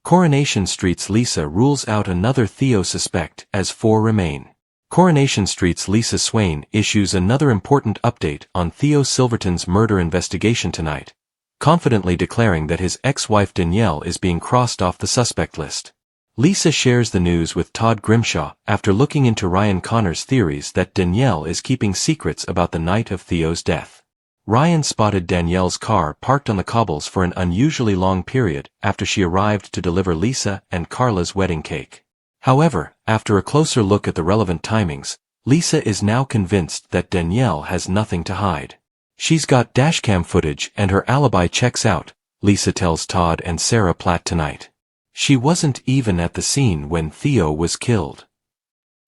Coronation Street's Lisa rules out another Theo suspect as 4 remain. Coronation Street's Lisa Swain issues another important update on Theo Silverton's murder investigation tonight, confidently declaring that his ex-wife Danielle is being crossed off the suspect list. Lisa shares the news with Todd Grimshaw after looking into Ryan Connor's theories that Danielle is keeping secrets about the night of Theo's death. Ryan spotted Danielle's car parked on the cobbles for an unusually long period after she arrived to deliver Lisa and Carla's wedding cake. However, after a closer look at the relevant timings, Lisa is now convinced that Danielle has nothing to hide. She's got dashcam footage and her alibi checks out, Lisa tells Todd and Sarah Platt tonight. She wasn't even at the scene when Theo was killed.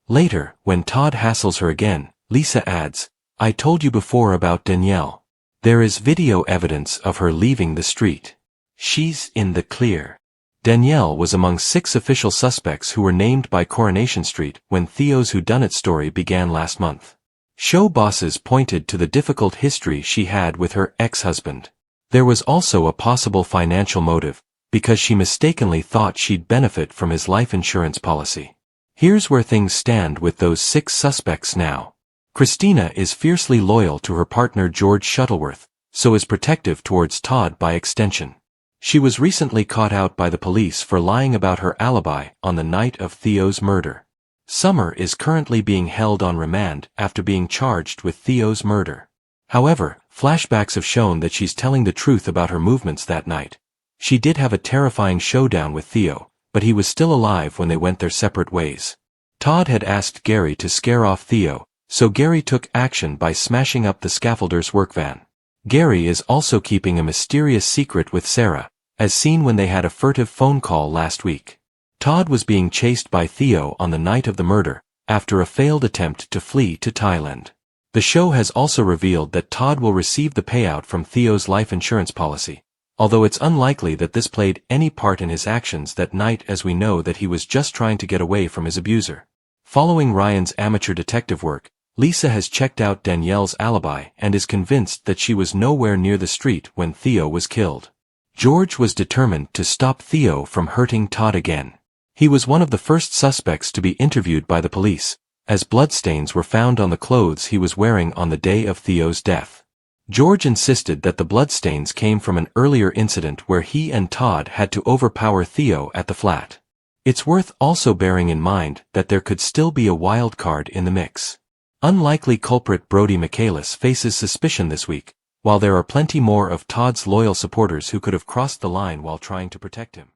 Later, when Todd hassles her again, Lisa adds, "I told you before about Danielle. There is video evidence of her leaving the street. She's in the clear." Danielle was among 6 official suspects who were named by Coronation Street when Theo's whodunit story began last month. Show bosses pointed to the difficult history she had with her ex-husband. There was also a possible financial motive, because she mistakenly thought she'd benefit from his life insurance policy. Here's where things stand with those 6 suspects now. Christina is fiercely loyal to her partner George Shuttleworth, so is protective towards Todd by extension. She was recently caught out by the police for lying about her alibi on the night of Theo's murder. Summer is currently being held on remand after being charged with Theo's murder. However, flashbacks have shown that she's telling the truth about her movements that night. She did have a terrifying showdown with Theo, but he was still alive when they went their separate ways. Todd had asked Gary to scare off Theo, so Gary took action by smashing up the scaffolder's work van. Gary is also keeping a mysterious secret with Sarah, as seen when they had a furtive phone call last week. Todd was being chased by Theo on the night of the murder, after a failed attempt to flee to Thailand. The show has also revealed that Todd will receive the payout from Theo's life insurance policy, although it's unlikely that this played any part in his actions that night, as we know that he was just trying to get away from his abuser. Following Ryan's amateur detective work, Lisa has checked out Danielle's alibi and is convinced that she was nowhere near the street when Theo was killed. George was determined to stop Theo from hurting Todd again. He was one of the first suspects to be interviewed by the police, as bloodstains were found on the clothes he was wearing on the day of Theo's death. George insisted that the bloodstains came from an earlier incident where he and Todd had to overpower Theo at the flat. It's worth also bearing in mind that there could still be a wild card in the mix. Unlikely culprit Brody Michaelis faces suspicion this week, while there are plenty more of Todd's loyal supporters who could have crossed the line while trying to protect him.